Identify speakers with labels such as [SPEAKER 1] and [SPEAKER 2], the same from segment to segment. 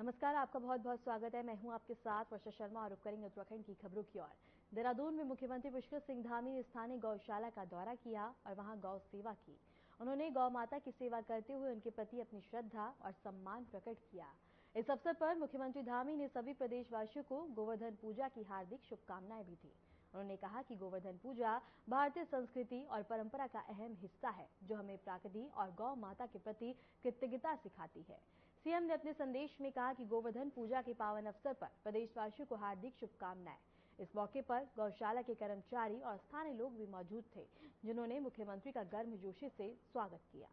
[SPEAKER 1] नमस्कार, आपका बहुत बहुत स्वागत है। मैं हूं आपके साथ वर्षा शर्मा और रुक करेंगे उत्तराखंड की खबरों की ओर। देहरादून में मुख्यमंत्री पुष्कर सिंह धामी ने स्थानीय गौशाला का दौरा किया और वहां गौ सेवा की। उन्होंने गौ माता की सेवा करते हुए उनके प्रति अपनी श्रद्धा और सम्मान प्रकट किया। इस अवसर पर मुख्यमंत्री धामी ने सभी प्रदेशवासियों को गोवर्धन पूजा की हार्दिक शुभकामनाएं भी दी। उन्होंने कहा कि गोवर्धन पूजा भारतीय संस्कृति और परंपरा का अहम हिस्सा है, जो हमें प्रकृति और गौ माता के प्रति कृतज्ञता सिखाती है। सीएम ने अपने संदेश में कहा कि गोवर्धन पूजा के पावन अवसर पर प्रदेशवासियों को हार्दिक शुभकामनाएं। इस मौके पर गौशाला के कर्मचारी और स्थानीय लोग भी मौजूद थे, जिन्होंने मुख्यमंत्री का गर्मजोशी से स्वागत किया।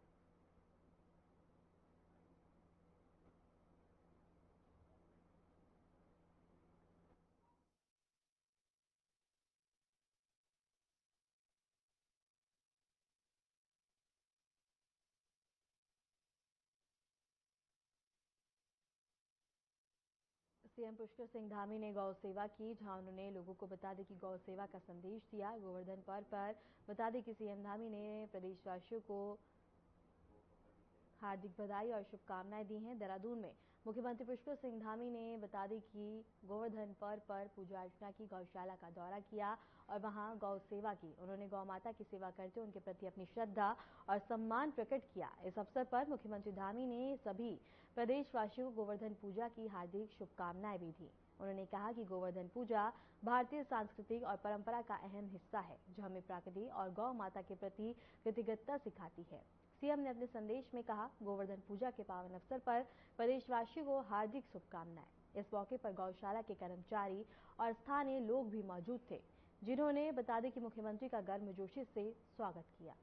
[SPEAKER 1] सीएम पुष्कर सिंह धामी ने गौ सेवा की, जहां उन्होंने लोगों को बता दें कि गौ सेवा का संदेश दिया। गोवर्धन पर्व पर बता दें कि सीएम धामी ने प्रदेशवासियों को हार्दिक बधाई और शुभकामनाएं दी हैं। देहरादून में मुख्यमंत्री पुष्कर सिंह धामी ने बता दें कि गोवर्धन पर्व पर पूजा अर्चना की, गौशाला का दौरा किया और वहां गौ सेवा की। उन्होंने गौ माता की सेवा करते उनके प्रति अपनी श्रद्धा और सम्मान प्रकट किया। इस अवसर पर मुख्यमंत्री धामी ने सभी प्रदेशवासियों को गोवर्धन पूजा की हार्दिक शुभकामनाएं भी दी। उन्होंने कहा कि गोवर्धन पूजा भारतीय सांस्कृतिक और परंपरा का अहम हिस्सा है, जो हमें प्रकृति और गौ माता के प्रति कृतज्ञता सिखाती है। सीएम ने अपने संदेश में कहा, गोवर्धन पूजा के पावन अवसर पर प्रदेशवासियों को हार्दिक शुभकामनाएं। इस मौके पर गौशाला के कर्मचारी और स्थानीय लोग भी मौजूद थे, जिन्होंने बता दें कि मुख्यमंत्री का गर्मजोशी से स्वागत किया।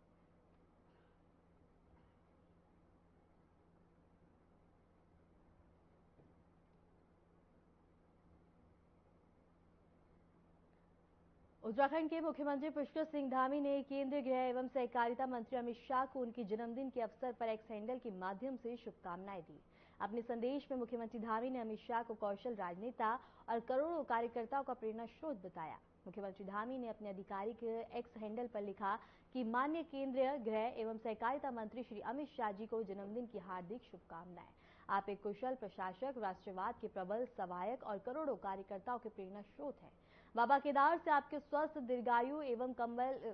[SPEAKER 1] उत्तराखंड के मुख्यमंत्री पुष्कर सिंह धामी ने केंद्रीय गृह एवं सहकारिता मंत्री अमित शाह को उनके जन्मदिन के अवसर पर एक्स हैंडल के माध्यम से शुभकामनाएं दी। अपने संदेश में मुख्यमंत्री धामी ने अमित शाह को कौशल राजनेता और करोड़ों कार्यकर्ताओं का प्रेरणा स्रोत बताया। मुख्यमंत्री धामी ने अपने आधिकारिक एक्स हैंडल पर लिखा कि माननीय केंद्रीय गृह एवं सहकारिता मंत्री श्री अमित शाह जी को जन्मदिन की हार्दिक शुभकामनाएं। आप एक कुशल प्रशासक, राष्ट्रवाद के प्रबल सहायक और करोड़ों कार्यकर्ताओं के प्रेरणा स्रोत हैं। बाबा केदार से आपके स्वस्थ, दीर्घायु एवं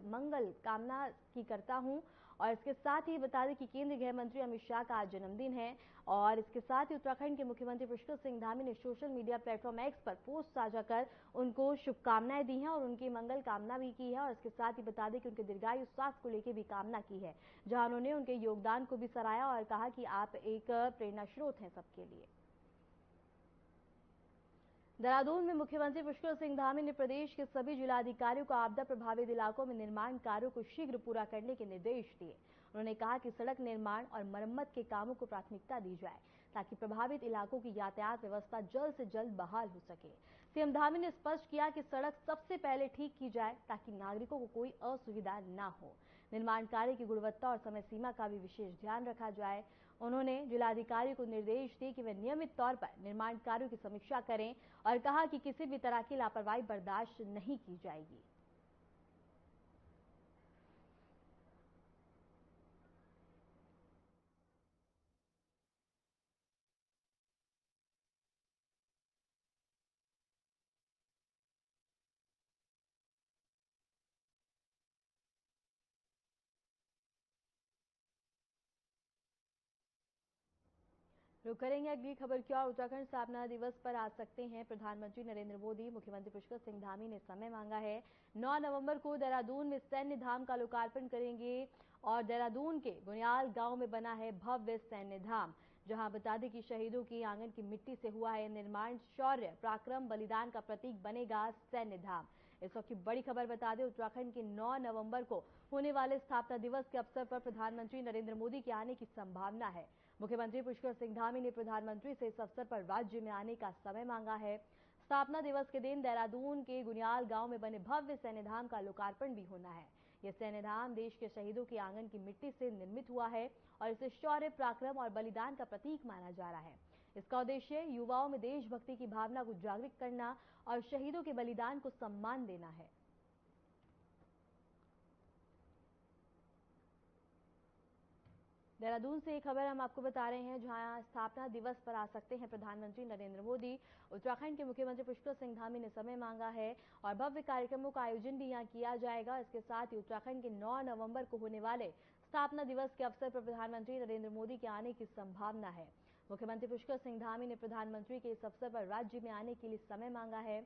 [SPEAKER 1] मंगल कामना की करता हूं। और इसके साथ ही बता दें कि केंद्रीय गृह मंत्री अमित शाह का आज जन्मदिन है और इसके साथ ही उत्तराखंड के मुख्यमंत्री पुष्कर सिंह धामी ने सोशल मीडिया प्लेटफॉर्म एक्स पर पोस्ट साझा कर उनको शुभकामनाएं दी हैं और उनकी मंगल कामना भी की है। और इसके साथ ही बता दें कि उनके दीर्घायु स्वास्थ्य को लेकर भी कामना की है, जहां उन्होंने उनके योगदान को भी सराहा और कहा कि आप एक प्रेरणा स्रोत हैं सबके लिए। देहरादून में मुख्यमंत्री पुष्कर सिंह धामी ने प्रदेश के सभी जिलाधिकारियों को आपदा प्रभावित इलाकों में निर्माण कार्यों को शीघ्र पूरा करने के निर्देश दिए। उन्होंने कहा कि सड़क निर्माण और मरम्मत के कामों को प्राथमिकता दी जाए, ताकि प्रभावित इलाकों की यातायात व्यवस्था जल्द से जल्द बहाल हो सके। सीएम धामी ने स्पष्ट किया कि सड़क सबसे पहले ठीक की जाए, ताकि नागरिकों को कोई असुविधा न हो। निर्माण कार्य की गुणवत्ता और समय सीमा का भी विशेष ध्यान रखा जाए। उन्होंने जिलाधिकारी को निर्देश दिए कि वे नियमित तौर पर निर्माण कार्यों की समीक्षा करें और कहा कि किसी भी तरह की लापरवाही बर्दाश्त नहीं की जाएगी। रुक करेंगे अगली खबर की ओर। उत्तराखंड स्थापना दिवस पर आ सकते हैं प्रधानमंत्री नरेंद्र मोदी। मुख्यमंत्री पुष्कर सिंह धामी ने समय मांगा है। 9 नवंबर को देहरादून में सैन्य धाम का लोकार्पण करेंगे और देहरादून के गुनियाल गांव में बना है भव्य सैन्य धाम, जहां बता दें कि शहीदों की आंगन की मिट्टी से हुआ है निर्माण। शौर्य, पराक्रम, बलिदान का प्रतीक बनेगा सैन्य धाम। इस वक्त की बड़ी खबर बता दें, उत्तराखंड के 9 नवंबर को होने वाले स्थापना दिवस के अवसर पर प्रधानमंत्री नरेंद्र मोदी के आने की संभावना है। मुख्यमंत्री पुष्कर सिंह धामी ने प्रधानमंत्री से इस अवसर पर राज्य में आने का समय मांगा है। स्थापना दिवस के दिन देहरादून के गुनियाल गांव में बने भव्य सैन्य धाम का लोकार्पण भी होना है। यह सैन्य धाम देश के शहीदों की आंगन की मिट्टी से निर्मित हुआ है और इसे शौर्य, पराक्रम और बलिदान का प्रतीक माना जा रहा है। इसका उद्देश्य युवाओं में देशभक्ति की भावना को जागृत करना और शहीदों के बलिदान को सम्मान देना है। देहरादून से एक खबर हम आपको बता रहे हैं, जहां स्थापना दिवस पर आ सकते हैं प्रधानमंत्री नरेंद्र मोदी। उत्तराखंड के मुख्यमंत्री पुष्कर सिंह धामी ने समय मांगा है और भव्य कार्यक्रमों का आयोजन भी यहां किया जाएगा। इसके साथ ही उत्तराखंड के 9 नवंबर को होने वाले स्थापना दिवस के अवसर पर प्रधानमंत्री नरेंद्र मोदी के आने की संभावना है। मुख्यमंत्री पुष्कर सिंह धामी ने प्रधानमंत्री के इस अवसर पर राज्य में आने के लिए समय मांगा है।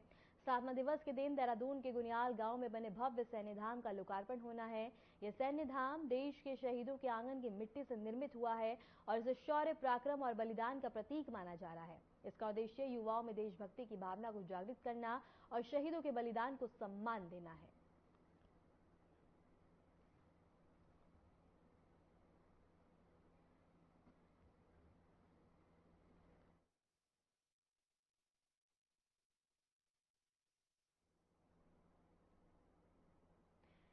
[SPEAKER 1] स्थापना दिवस के दिन देहरादून के गुनियाल गांव में बने भव्य सैन्य धाम का लोकार्पण होना है। यह सैन्य धाम देश के शहीदों के आंगन की मिट्टी से निर्मित हुआ है और इसे शौर्य, पराक्रम और बलिदान का प्रतीक माना जा रहा है। इसका उद्देश्य युवाओं में देशभक्ति की भावना को जागृत करना और शहीदों के बलिदान को सम्मान देना है।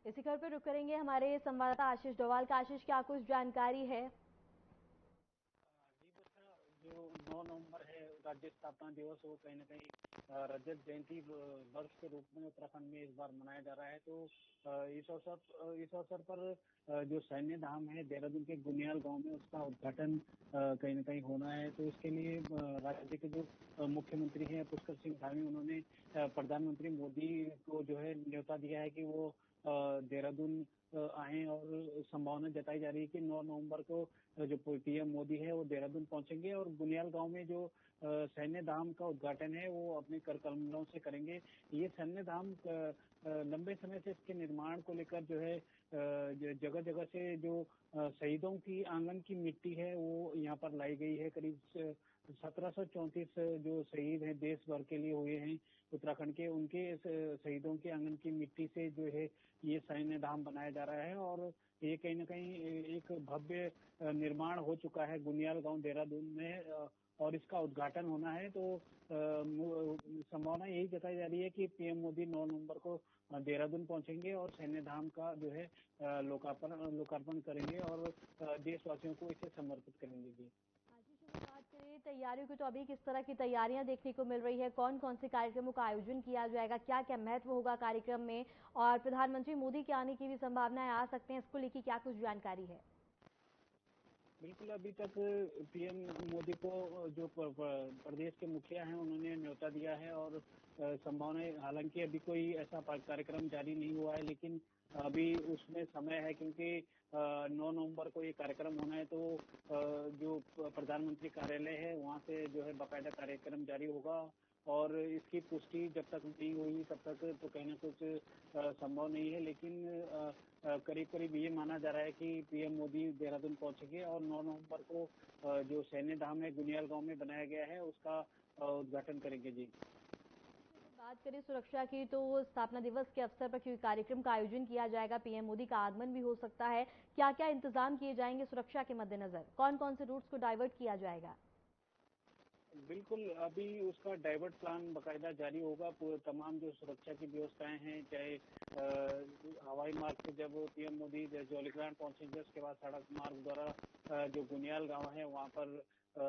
[SPEAKER 1] इसी खबर पर रुक करेंगे हमारे संवाददाता आशीष डोवाल का। आशीष, क्या कुछ जानकारी है?
[SPEAKER 2] जो 9 नवंबर है राज्य स्थापना दिवस, वो कहीं ना कहीं रजत जयंती वर्ष के रूप में उत्तराखंड में इस बार मनाया जा रहा है। तो इस अवसर पर जो सैन्य धाम है देहरादून के गुनियाल गांव में, उसका उद्घाटन कहीं ना कहीं होना है। तो इसके लिए राज्य के जो मुख्यमंत्री हैं पुष्कर सिंह धामी, उन्होंने प्रधानमंत्री मोदी को जो है न्योता दिया है कि वो देहरादून आए और संभावना जताई जा रही है कि 9 नवंबर को जो पीएम मोदी है वो देहरादून पहुंचेंगे और बुनियाल गांव में जो सैन्य धाम का उद्घाटन है वो अपने कर कमलों से करेंगे। ये सैन्य धाम लंबे समय से इसके निर्माण को लेकर जो है जगह जगह से जो शहीदों की आंगन की मिट्टी है वो यहाँ पर लाई गई है। करीब 1734 जो शहीद हैं देश भर के लिए हुए हैं उत्तराखंड के, उनके शहीदों के आंगन की मिट्टी से जो है ये सैन्य धाम बनाया जा रहा है। और ये कहीं ना कहीं एक भव्य निर्माण हो चुका है गुनियाल गांव देहरादून में और इसका उद्घाटन होना है। तो संभावना यही जताई जा रही है कि पीएम मोदी 9 नवंबर को देहरादून पहुंचेंगे और सैन्य धाम का जो है लोकार्पण करेंगे और देशवासियों को इसे समर्पित करेंगे। जी,
[SPEAKER 1] बात करें तैयारियों की, तो अभी किस तरह की तैयारियां देखने को मिल रही है? कौन कौन से कार्यक्रमों का आयोजन किया जाएगा? क्या क्या महत्व होगा कार्यक्रम में? और प्रधानमंत्री मोदी के आने की भी संभावनाएं आ सकते हैं, इसको लेकर क्या कुछ जानकारी है?
[SPEAKER 2] बिल्कुल, अभी तक पीएम मोदी को जो प्रदेश के मुखिया हैं उन्होंने न्योता दिया है और संभावना, हालांकि अभी कोई ऐसा कार्यक्रम जारी नहीं हुआ है, लेकिन अभी उसमें समय है क्योंकि 9 नवंबर को ये कार्यक्रम होना है। तो जो प्रधानमंत्री कार्यालय है वहाँ से जो है बाकायदा कार्यक्रम जारी होगा और इसकी पुष्टि जब तक नहीं हुई तब तक तो कहना कुछ संभव नहीं है। लेकिन करीब करीब ये माना जा रहा है कि पीएम मोदी देहरादून पहुंचेंगे और 9 नवंबर को जो सैन्य धाम है गुनियाल गांव में बनाया गया है उसका उद्घाटन करेंगे। जी,
[SPEAKER 1] बात करें सुरक्षा की, तो स्थापना दिवस के अवसर पर क्योंकि कार्यक्रम का आयोजन किया जाएगा, पीएम मोदी का आगमन भी हो सकता है, क्या क्या इंतजाम किए जाएंगे सुरक्षा के मद्देनजर? कौन कौन से रूट्स को डाइवर्ट किया जाएगा?
[SPEAKER 2] बिल्कुल, अभी उसका डाइवर्ट प्लान बाकायदा जारी होगा। तमाम जो सुरक्षा की व्यवस्थाएं हैं, चाहे हवाई मार्ग से जब पीएम मोदी जौलीग्रांट पहुंचेंगे उसके बाद सड़क मार्ग द्वारा जो गुनियाल गांव है वहां पर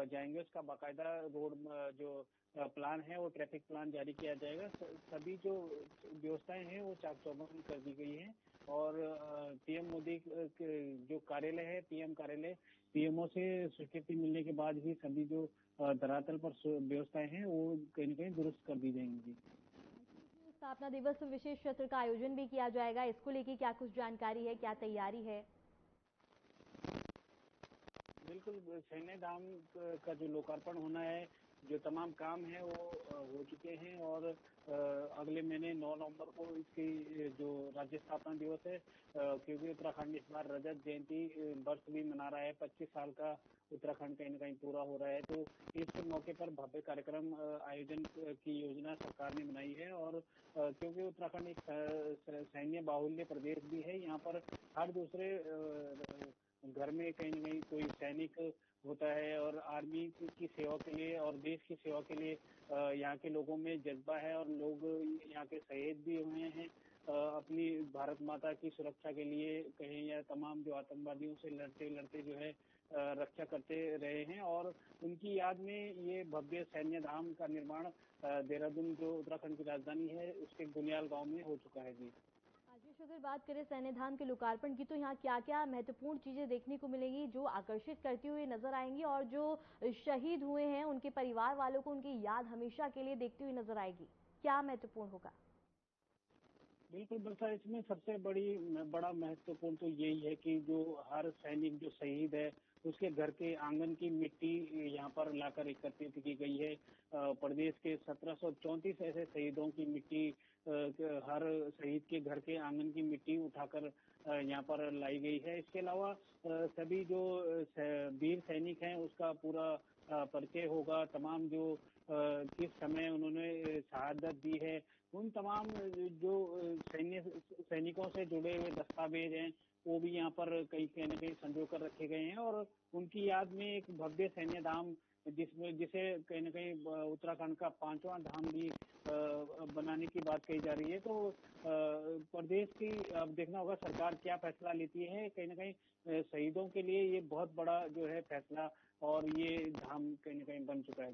[SPEAKER 2] जाएंगे, उसका बाकायदा रोड जो प्लान है वो ट्रैफिक प्लान जारी किया जाएगा। सभी जो व्यवस्थाएं हैं वो चाक चौबंद कर दी गई हैं और पीएम मोदी जो कार्यालय है पीएम कार्यालय, पीएमओ से स्वीकृति मिलने के बाद ही सभी जो धरातल पर व्यवस्थाएं हैं वो कहीं ना कहीं दुरुस्त कर दी जाएंगी।
[SPEAKER 1] स्थापना दिवस में विशेष सत्र का आयोजन भी किया जाएगा, इसको लेकर क्या कुछ जानकारी है, क्या तैयारी है?
[SPEAKER 2] बिल्कुल, सैन्य धाम का जो लोकार्पण होना है, जो तमाम काम है वो हो चुके हैं और अगले महीने 9 नवंबर को इसकी जो राज्य स्थापना दिवस है, क्योंकि उत्तराखंड इस बार रजत जयंती वर्ष भी मना रहा है, 25 साल का उत्तराखंड कहीं ना कहीं पूरा हो रहा है। तो इस मौके पर भव्य कार्यक्रम आयोजन की योजना सरकार ने बनाई है और क्योंकि उत्तराखंड एक सैन्य बाहुल्य प्रदेश भी है, यहाँ पर हर दूसरे घर में कहीं ना कहीं कोई सैनिक होता है और आर्मी की सेवा के लिए और देश की सेवा के लिए यहाँ के लोगों में जज्बा है और लोग यहाँ के शहीद भी हुए हैं अपनी भारत माता की सुरक्षा के लिए, कहें या तमाम जो आतंकवादियों से लड़ते लड़ते जो है रक्षा करते रहे हैं और उनकी याद में ये भव्य सैन्य धाम का निर्माण देहरादून जो उत्तराखंड की राजधानी है उसके गुनियाल गांव में हो चुका है। जी,
[SPEAKER 1] अगर बात करें सैन्य धाम के लोकार्पण की, तो यहाँ क्या क्या महत्वपूर्ण चीजें देखने को मिलेंगी जो आकर्षित करती हुई नजर आएंगी, और जो शहीद हुए हैं उनके परिवार वालों को उनकी याद हमेशा के लिए देखती हुई नजर आएगी? क्या महत्वपूर्ण होगा?
[SPEAKER 2] बिल्कुल बल्कि इसमें सबसे बड़ा महत्वपूर्ण तो यही है कि जो हर सैनिक जो शहीद है उसके घर के आंगन की मिट्टी यहाँ पर लाकर एकत्रित की गई है। प्रदेश के 1734 ऐसे शहीदों की मिट्टी हर शहीद के घर के आंगन की मिट्टी उठाकर यहाँ पर लाई गई है। इसके अलावा सभी जो वीर सैनिक हैं उसका पूरा परिचय होगा। तमाम जो किस समय उन्होंने शहादत दी है, उन तमाम जो सैनिकों से जुड़े हुए दस्तावेज हैं वो भी यहाँ पर कहीं न कहीं संजो कर रखे गए हैं। और उनकी याद में एक भव्य सैन्य धाम जिसे कहीं न कहीं उत्तराखंड का 5वां धाम भी बनाने की बात कही जा रही है। तो प्रदेश की अब देखना होगा सरकार क्या फैसला लेती है। कहीं न कहीं शहीदों के लिए ये बहुत बड़ा जो है फैसला, और ये धाम कहीं न कहीं बन चुका है।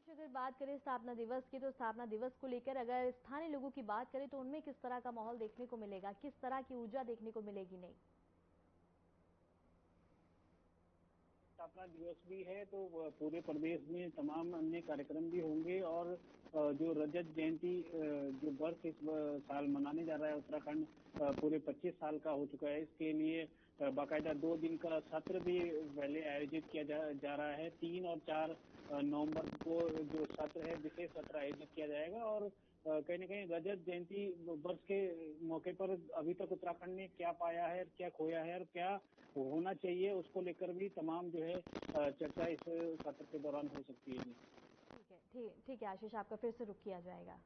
[SPEAKER 1] अगर बात करें स्थापना दिवस की, तो स्थापना दिवस को लेकर अगर स्थानीय लोगों की बात करें तो उनमें किस तरह का माहौल देखने को मिलेगा, किस तरह की ऊर्जा देखने को मिलेगी? नहीं,
[SPEAKER 2] स्थापना दिवस भी है तो पूरे प्रदेश में तमाम अन्य कार्यक्रम भी होंगे। और जो रजत जयंती जो वर्ष इस साल मनाने जा रहा है उत्तराखंड पूरे 25 साल का हो चुका है। इसके लिए बाकायदा 2 दिन का सत्र भी पहले आयोजित किया जा रहा है। 3 और 4 नवंबर को जो सत्र है, विशेष सत्र आयोजित किया जाएगा। और कहीं न कहीं रजत जयंती वर्ष के मौके पर अभी तक उत्तराखंड ने क्या पाया है, क्या खोया है और क्या होना चाहिए, उसको लेकर भी तमाम जो है चर्चा इस सत्र के दौरान हो सकती है।
[SPEAKER 1] ठीक है आशीष, आपका फिर से रुक किया जाएगा।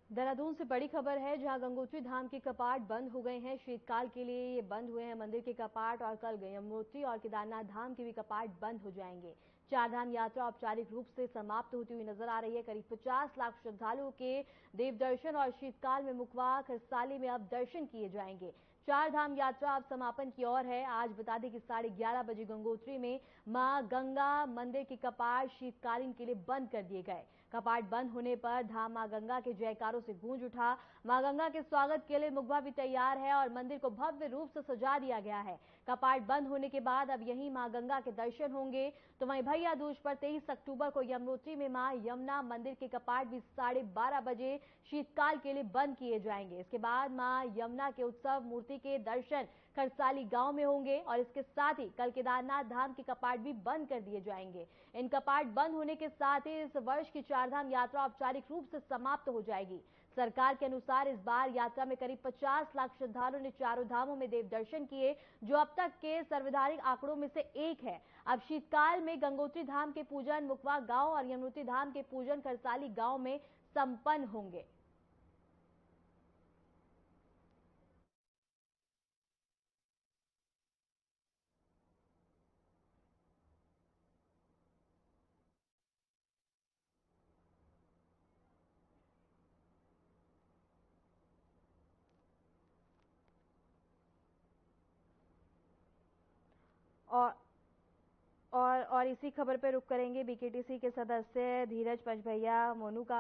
[SPEAKER 1] देहरादून से बड़ी खबर है, जहां गंगोत्री धाम के कपाट बंद हो गए हैं। शीतकाल के लिए ये बंद हुए हैं मंदिर के कपाट, और कल यमुनोत्री और केदारनाथ धाम के भी कपाट बंद हो जाएंगे। चारधाम यात्रा औपचारिक रूप से समाप्त होती हुई नजर आ रही है। करीब 50 लाख श्रद्धालुओं के देव दर्शन और शीतकाल में मुखवा खरसाली में अब दर्शन किए जाएंगे। चार धाम यात्रा अब समापन की ओर है। आज बता दें कि 11:30 बजे गंगोत्री में मां गंगा मंदिर के कपाट शीतकालीन के लिए बंद कर दिए गए। कपाट बंद होने पर धाम मां गंगा के जयकारों से गूंज उठा। मां गंगा के स्वागत के लिए मुखबा भी तैयार है और मंदिर को भव्य रूप से सजा दिया गया है। कपाट बंद होने के बाद अब यहीं मां गंगा के दर्शन होंगे। तो वहीं भैया दूज पर 23 अक्टूबर को यमुनोत्री में मां यमुना मंदिर के कपाट भी 12:30 बजे शीतकाल के लिए बंद किए जाएंगे। इसके बाद मां यमुना के उत्सव मूर्ति के दर्शन खरसाली गांव में होंगे, और इसके साथ ही कल केदारनाथ धाम के कपाट भी बंद कर दिए जाएंगे। इन कपाट बंद होने के साथ ही इस वर्ष की चारधाम यात्रा औपचारिक रूप से समाप्त हो जाएगी। सरकार के अनुसार इस बार यात्रा में करीब 50 लाख श्रद्धालुओं ने चारों धामों में देव दर्शन किए, जो अब तक के सर्वधारिक आंकड़ों में से एक है। अब शीतकाल में गंगोत्री धाम के पूजन मुखवा गांव और यमुनोत्री धाम के पूजन खरसाली गांव में संपन्न होंगे। और इसी खबर पर रुक करेंगे बीकेटीसी के सदस्य धीरज पचभैया मोनू का।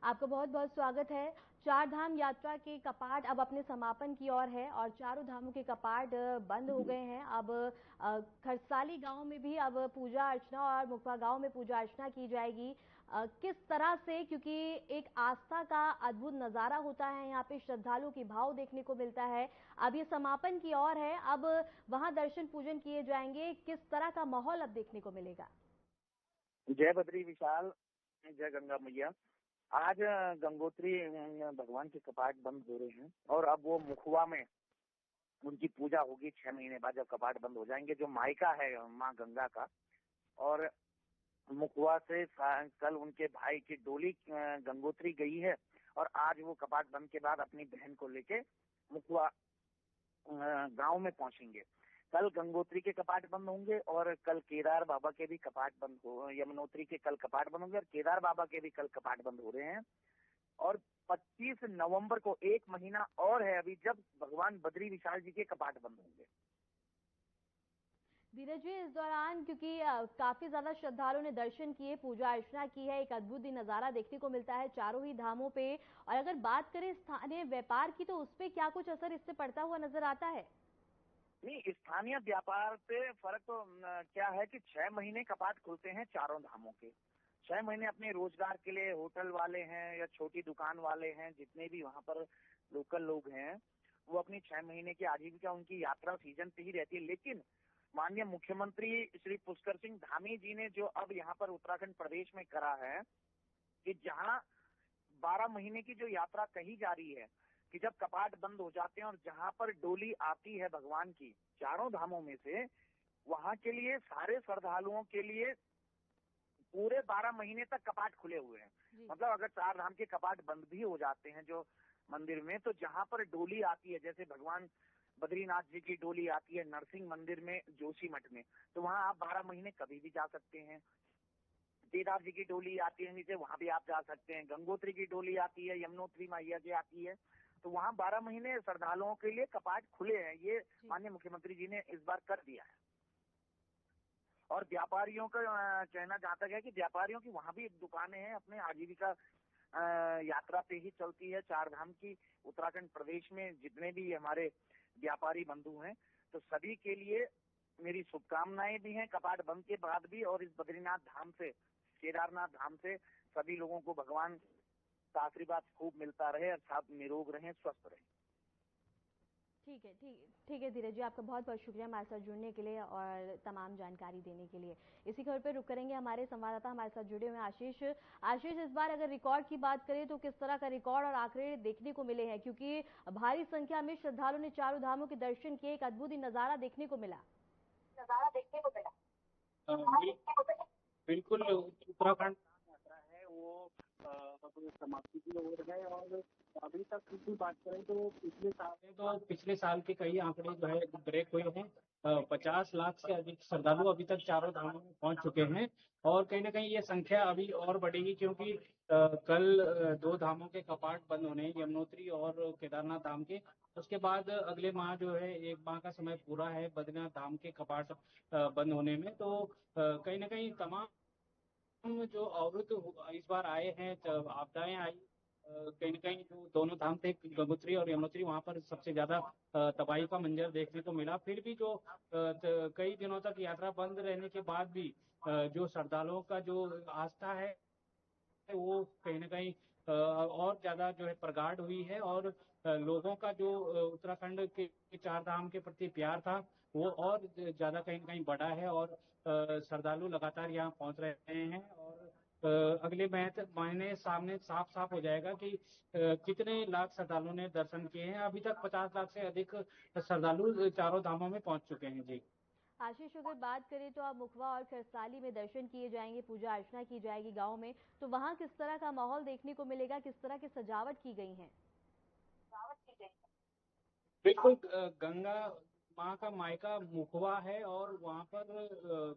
[SPEAKER 1] आपका बहुत बहुत स्वागत है। चार धाम यात्रा के कपाट अब अपने समापन की ओर है और चारों धामों के कपाट बंद हो गए हैं। अब खरसाली गांव में भी अब पूजा अर्चना और मुखवा गांव में पूजा अर्चना की जाएगी। किस तरह से, क्योंकि एक आस्था का अद्भुत नजारा होता है यहाँ पे, श्रद्धालुओं की भाव देखने को मिलता है। अब ये समापन की ओर है, अब वहां दर्शन पूजन किए जाएंगे। किस तरह का माहौल अब देखने को मिलेगा?
[SPEAKER 3] जय बद्री विशाल, जय गंगा मैया। आज गंगोत्री भगवान के कपाट बंद हो रहे हैं और अब वो मुखवा में उनकी पूजा होगी 6 महीने बाद, जब कपाट बंद हो जाएंगे। जो मायका है माँ गंगा का, और मुखवा से कल उनके भाई की डोली गंगोत्री गई है और आज वो कपाट बंद के बाद अपनी बहन को लेके मुखवा गांव में पहुंचेंगे। कल गंगोत्री के कपाट बंद होंगे और कल केदार बाबा के भी कपाट बंद हो, यमुनोत्री के कल कपाट बंद होंगे और केदार बाबा के भी कल कपाट बंद हो रहे हैं। और 25 नवंबर को 1 महीना और है अभी, जब भगवान बद्री विशाल जी के कपाट बंद होंगे।
[SPEAKER 1] धीरज जी, इस दौरान क्योंकि काफी ज्यादा श्रद्धालुओं ने दर्शन किए, पूजा अर्चना की है, एक अद्भुत ही नजारा देखने को मिलता है चारों ही धामों पे। और अगर बात करें स्थानीय व्यापार की, तो उस पे क्या कुछ असर इससे पड़ता हुआ नजर आता है?
[SPEAKER 3] नहीं, स्थानीय व्यापार से फर्क तो क्या है कि 6 महीने कपाट खुलते हैं चारों धामों के। 6 महीने अपने रोजगार के लिए होटल वाले हैं या छोटी दुकान वाले हैं, जितने भी वहां पर लोकल लोग हैं, वो अपनी 6 महीने की आजीविका उनकी यात्रा सीजन पे ही रहती है। लेकिन माननीय मुख्यमंत्री श्री पुष्कर सिंह धामी जी ने जो अब यहाँ पर उत्तराखंड प्रदेश में करा है कि जहाँ 12 महीने की जो यात्रा कही जा रही है कि जब कपाट बंद हो जाते हैं और जहाँ पर डोली आती है भगवान की चारों धामों में से, वहां के लिए सारे श्रद्धालुओं के लिए पूरे 12 महीने तक कपाट खुले हुए हैं। मतलब अगर 4 धाम के कपाट बंद भी हो जाते हैं जो मंदिर में, तो जहाँ पर डोली आती है, जैसे भगवान बद्रीनाथ जी की डोली आती है नरसिंह मंदिर में जोशीमठ में, तो वहाँ आप 12 महीने कभी भी जा सकते हैं। केदार जी की डोली आती है नीचे, वहां भी आप जा सकते हैं। गंगोत्री की डोली आती है, यमुनोत्री मैया की आती है, तो वहाँ 12 महीने श्रद्धालुओं के लिए कपाट खुले हैं। ये माननीय मुख्यमंत्री जी ने इस बार कर दिया है। और व्यापारियों का कहना जहाँ तक है कि व्यापारियों की वहां भी दुकानें हैं, अपने आजीविका यात्रा पे ही चलती है। 4 धाम की उत्तराखंड प्रदेश में जितने भी हमारे व्यापारी बंधु हैं, तो सभी के लिए मेरी शुभकामनाएं भी हैं कपाट बंद के बाद भी। और इस बद्रीनाथ धाम से, केदारनाथ धाम से सभी लोगों को भगवान का आशीर्वाद खूब मिलता रहे और सब निरोग रहें, स्वस्थ रहें।
[SPEAKER 1] ठीक है धीरज जी, आपका बहुत बहुत शुक्रिया हमारे साथ जुड़ने के लिए और तमाम जानकारी देने के लिए। इसी खबर पे रुक करेंगे, हमारे संवाददाता हमारे साथ जुड़े हुए आशीष। इस बार अगर रिकॉर्ड की बात करें तो किस तरह का रिकॉर्ड और आंकड़े देखने को मिले हैं, क्योंकि भारी संख्या में श्रद्धालुओं ने चारों धामों के दर्शन किए, एक अद्भुत ही नजारा देखने को मिला।
[SPEAKER 2] बिल्कुल, उत्तराखंड यात्रा है वो अब समाप्ति की ओर है। और अभी तक की बात करें तो पिछले साल के कई आंकड़े जो है ब्रेक हुए हैं। 50 लाख से अधिक श्रद्धालु अभी तक चारों धामों में पहुंच चुके हैं। और कहीं ना कहीं ये संख्या अभी और बढ़ेगी, क्योंकि कल 2 धामों के कपाट बंद होने, यमुनोत्री और केदारनाथ धाम के। उसके बाद अगले माह जो है 1 माह का समय पूरा है बद्रीनाथ धाम के कपाट बंद होने में। तो कहीं ना कहीं तमाम जो अवरुद्ध इस बार आए हैं, आपदाएं आई, कहीं न कहीं जो दोनों धाम थे गंगोत्री और यमुनोत्री, वहां पर सबसे ज्यादा तबाही का मंजर देखने को मिला। फिर भी जो कई दिनों तक यात्रा बंद रहने के बाद भी जो श्रद्धालुओं का जो आस्था है वो कहीं न कहीं और ज्यादा जो है प्रगाढ़ हुई है। और लोगों का जो उत्तराखंड के 4 धाम के प्रति प्यार था वो और ज्यादा कहीं न कहीं बढ़ा है। और श्रद्धालु लगातार यहाँ पहुंच रहे हैं। और अगले महीने सामने साफ साफ हो जाएगा कि कितने लाख श्रद्धालुओं ने दर्शन किए हैं। अभी तक 50 लाख से अधिक श्रद्धालु चारों धामों में पहुंच चुके हैं। जी
[SPEAKER 1] आशीष, अगर बात करें तो आप मुखवा और खरसाली में दर्शन किए जाएंगे, पूजा अर्चना की जाएगी गांव में, तो वहां किस तरह का माहौल देखने को मिलेगा, किस तरह की सजावट की गई है?
[SPEAKER 2] बिल्कुल, गंगा माँ का मायका मुखवा है और वहाँ पर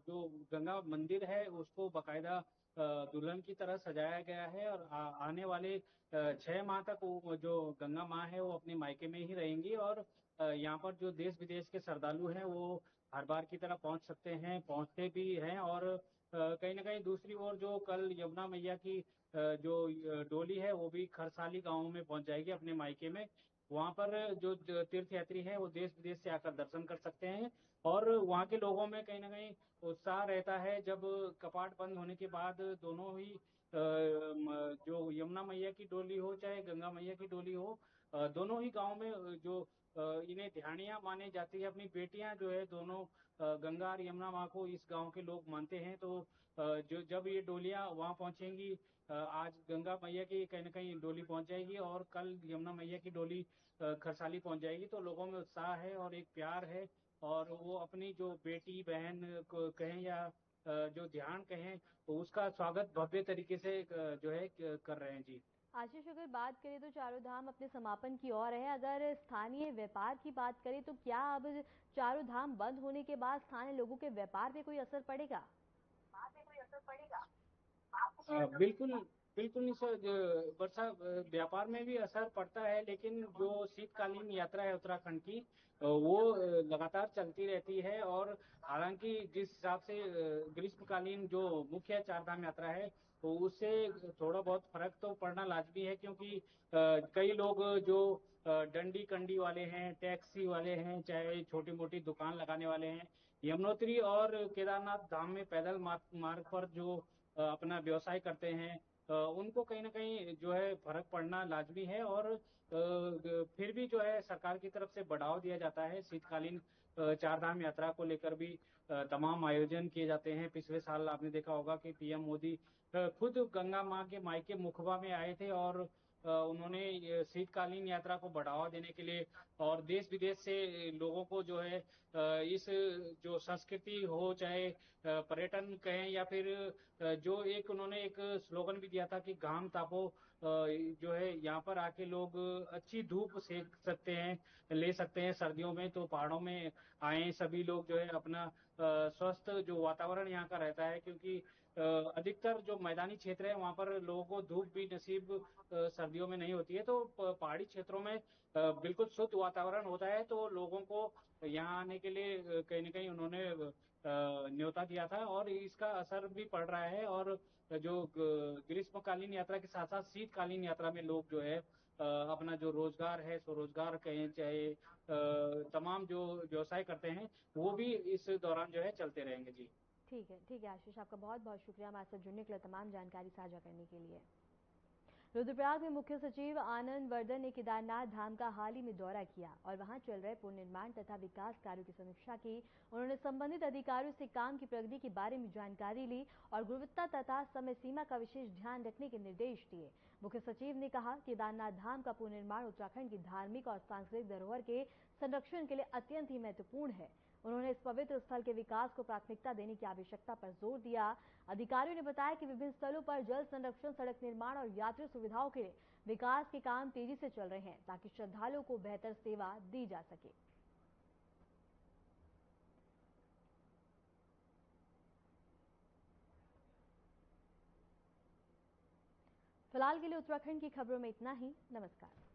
[SPEAKER 2] जो गंगा मंदिर है उसको बकायदा दुल्हन की तरह सजाया गया है। और आने वाले 6 माह तक वो जो गंगा माँ है वो अपने मायके में ही रहेंगी। और यहाँ पर जो देश विदेश के श्रद्धालु हैं वो हर बार की तरह पहुंच सकते हैं, पहुंचते भी हैं। और कहीं ना कहीं दूसरी ओर जो कल यमुना मैया की जो डोली है वो भी खरसाली गांव में पहुंच जाएगी अपने मायके में। वहाँ पर जो तीर्थ यात्री हैं वो देश विदेश से आकर दर्शन कर सकते हैं। और वहाँ के लोगों में कहीं ना कहीं उत्साह रहता है जब कपाट बंद होने के बाद दोनों ही जो यमुना मैया की डोली हो चाहे गंगा मैया की डोली हो, दोनों ही गांव में जो इन्हें ध्यानियां मानी जाती है, अपनी बेटियां जो है दोनों गंगा और यमुना माँ को इस गांव के लोग मानते हैं। तो जो जब ये डोलियां वहां पहुंचेंगी, आज गंगा मैया की कहीं ना कहीं डोली पहुंच जाएगी और कल यमुना मैया की डोली खरसाली पहुंच जाएगी, तो लोगों में उत्साह है और एक प्यार है। और वो अपनी जो बेटी बहन को कहें या जो ध्यान कहें, तो उसका स्वागत भव्य तरीके से जो है कर रहे हैं। जी
[SPEAKER 1] आशीष, अगर बात करें तो चारों धाम अपने समापन की ओर है। अगर स्थानीय व्यापार की बात करें तो क्या अब चारों धाम बंद होने के बाद स्थानीय लोगों के व्यापार पे कोई असर पड़ेगा?
[SPEAKER 2] बिल्कुल,
[SPEAKER 4] बिल्कुल इस वर्षा व्यापार में भी असर पड़ता है, लेकिन जो शीतकालीन यात्रा है उत्तराखंड की वो लगातार चलती रहती है। और हालांकि जिस हिसाब से ग्रीष्मकालीन जो मुख्य चारधाम यात्रा है तो उससे थोड़ा बहुत फर्क तो पड़ना लाजमी है, क्योंकि कई लोग जो डंडी कंडी वाले हैं, टैक्सी वाले हैं, चाहे छोटी मोटी दुकान लगाने वाले हैं, यमुनोत्री और केदारनाथ धाम में पैदल मार्ग पर जो अपना व्यवसाय करते हैं, उनको कहीं ना कहीं जो है फर्क पड़ना लाजमी है। और फिर भी जो है सरकार की तरफ से बढ़ावा दिया जाता है। शीतकालीन चारधाम यात्रा को लेकर भी तमाम आयोजन किए जाते हैं। पिछले साल आपने देखा होगा कि पीएम मोदी खुद गंगा मां के मायके मुखबा में आए थे और उन्होंने शीतकालीन यात्रा को बढ़ावा देने के लिए और देश विदेश से लोगों को जो है इस जो संस्कृति हो, चाहे पर्यटन कहें या फिर जो एक उन्होंने एक स्लोगन भी दिया था कि घाम तापो, जो है यहाँ पर आके लोग अच्छी धूप सेक सकते हैं, ले सकते हैं सर्दियों में, तो पहाड़ों में आए सभी लोग जो है अपना स्वस्थ जो वातावरण यहाँ का रहता है, क्योंकि अधिकतर जो मैदानी क्षेत्र है वहां पर लोगों को धूप भी नसीब सर्दियों में नहीं होती है। तो पहाड़ी क्षेत्रों में बिल्कुल शुद्ध वातावरण होता है, तो लोगों को यहाँ आने के लिए कहीं ना कहीं उन्होंने न्योता दिया था और इसका असर भी पड़ रहा है। और जो ग्रीष्मकालीन यात्रा के साथ साथ शीतकालीन यात्रा में लोग जो है अपना जो रोजगार है, स्वरोजगार कहें चाहे तमाम जो व्यवसाय करते हैं वो भी इस दौरान जो है चलते रहेंगे। जी
[SPEAKER 1] ठीक है आशीष, आपका बहुत बहुत शुक्रिया हमारे साथ जुड़ने के लिए, तमाम जानकारी साझा करने के लिए। रुद्रप्रयाग में मुख्य सचिव आनंद वर्धन ने केदारनाथ धाम का हाल ही में दौरा किया और वहां चल रहे पुनर्निर्माण तथा विकास कार्यों की समीक्षा की। उन्होंने संबंधित अधिकारियों से काम की प्रगति के बारे में जानकारी ली और गुणवत्ता तथा समय सीमा का विशेष ध्यान रखने के निर्देश दिए। मुख्य सचिव ने कहा, केदारनाथ धाम का पुनर्निर्माण उत्तराखंड की धार्मिक और सांस्कृतिक धरोहर के संरक्षण के लिए अत्यंत ही महत्वपूर्ण है। उन्होंने इस पवित्र स्थल के विकास को प्राथमिकता देने की आवश्यकता पर जोर दिया। अधिकारियों ने बताया कि विभिन्न स्थलों पर जल संरक्षण, सड़क निर्माण और यात्री सुविधाओं के लिए विकास के काम तेजी से चल रहे हैं ताकि श्रद्धालुओं को बेहतर सेवा दी जा सके। फिलहाल के लिए उत्तराखंड की खबरों में इतना ही। नमस्कार।